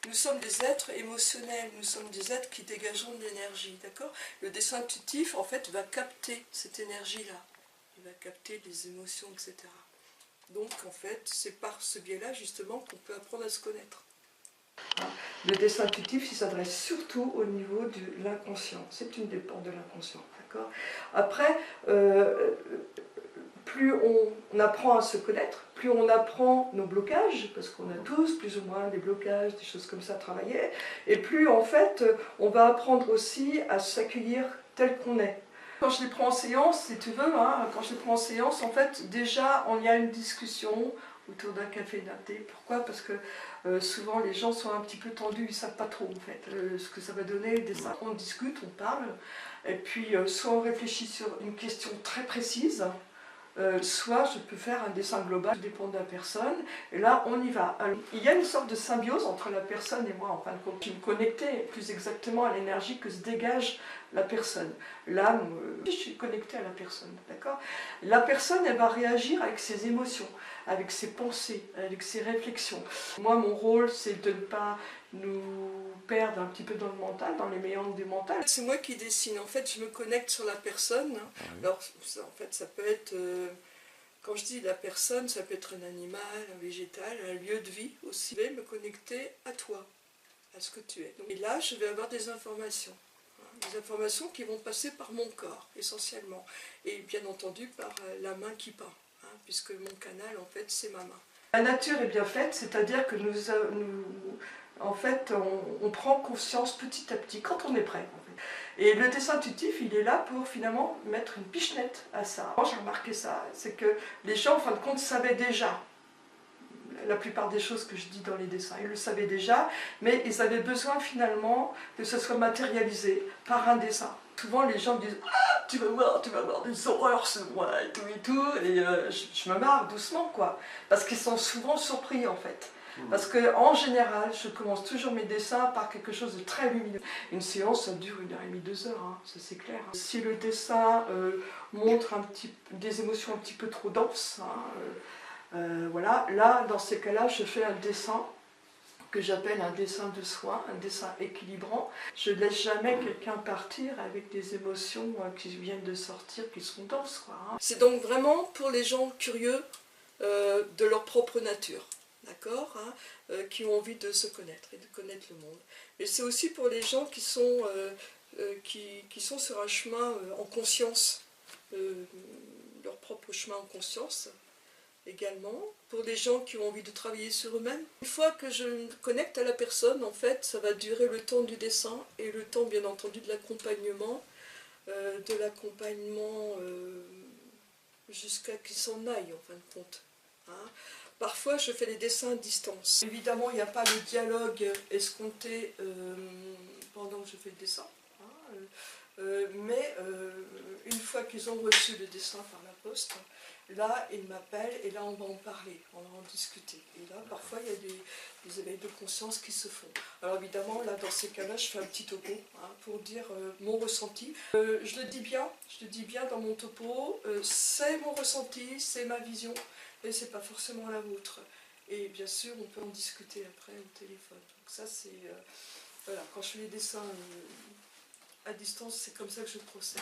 Nous sommes des êtres émotionnels, nous sommes des êtres qui dégageons de l'énergie, d'accord? Le dessin intuitif, en fait, va capter cette énergie-là. Il va capter les émotions, etc. Donc, en fait, c'est par ce biais-là, justement, qu'on peut apprendre à se connaître. Le dessin intuitif, il s'adresse surtout au niveau de l'inconscient. C'est une des portes de l'inconscient, d'accord? Après, plus on apprend à se connaître, plus on apprend nos blocages, parce qu'on a tous plus ou moins des blocages, des choses comme ça à travailler, et plus en fait on va apprendre aussi à s'accueillir tel qu'on est. Quand je les prends en séance, si tu veux, hein, quand je les prends en séance, en fait, déjà on y a une discussion autour d'un café, d'un thé. Pourquoi? Parce que souvent les gens sont un petit peu tendus, ils ne savent pas trop en fait ce que ça va donner. On discute, on parle, et puis soit on réfléchit sur une question très précise, soit je peux faire un dessin global, ça dépend de la personne, et là on y va. Alors, il y a une sorte de symbiose entre la personne et moi, en fin de compte. Je me connectais plus exactement à l'énergie que se dégage la personne. L'âme, je suis connectée à la personne, d'accord? La personne, elle va réagir avec ses émotions, avec ses pensées, avec ses réflexions. Moi, mon rôle, c'est de ne pas nous perdre un petit peu dans le mental, dans les méandres du mental. C'est moi qui dessine, en fait, je me connecte sur la personne. Alors, en fait, ça peut être, quand je dis la personne, ça peut être un animal, un végétal, un lieu de vie aussi. Je vais me connecter à toi, à ce que tu es. Et là, je vais avoir des informations. Des informations qui vont passer par mon corps, essentiellement. Et bien entendu, par la main qui peint, hein, puisque mon canal, en fait, c'est ma main. La nature est bien faite, c'est-à-dire que en fait, on prend conscience petit à petit, quand on est prêt. En fait. Et le dessin intuitif, il est là pour finalement mettre une pichenette à ça. Moi, j'ai remarqué ça, c'est que les gens, en fin de compte, savaient déjà la plupart des choses que je dis dans les dessins. Ils le savaient déjà, mais ils avaient besoin finalement que ce soit matérialisé par un dessin. Souvent les gens me disent « Ah, tu vas voir des horreurs sur moi et tout, et je me marre doucement, quoi. Parce qu'ils sont souvent surpris, en fait. Parce qu'en général, je commence toujours mes dessins par quelque chose de très lumineux. Une séance, ça dure 1h30, 2 heures, hein, ça c'est clair. Si le dessin montre des émotions un petit peu trop denses, hein, voilà, là, dans ces cas-là, je fais un dessin que j'appelle un dessin de soin, un dessin équilibrant. Je ne laisse jamais quelqu'un partir avec des émotions qui viennent de sortir, qui sont denses, quoi, hein. C'est donc vraiment pour les gens curieux de leur propre nature, d'accord, hein, qui ont envie de se connaître et de connaître le monde. Mais c'est aussi pour les gens qui sont sur un chemin en conscience, leur propre chemin en conscience, également, pour les gens qui ont envie de travailler sur eux-mêmes. Une fois que je me connecte à la personne, en fait, ça va durer le temps du dessin et le temps, bien entendu, de l'accompagnement, jusqu'à qu'il s'en aille, en fin de compte. Hein. Parfois, je fais des dessins à distance. Évidemment, il n'y a pas le dialogue escompté pendant que je fais le dessin. Hein, mais une fois qu'ils ont reçu le dessin par la poste, là, ils m'appellent et là, on va en parler, on va en discuter. Et là, parfois, il y a des éveils de conscience qui se font. Alors évidemment, là, dans ces cas-là, je fais un petit topo, hein, pour dire mon ressenti. Je le dis bien dans mon topo, c'est mon ressenti, c'est ma vision, et c'est pas forcément la vôtre. Et bien sûr, on peut en discuter après au téléphone. Donc ça, c'est... voilà, quand je fais les dessins à distance, c'est comme ça que je procède.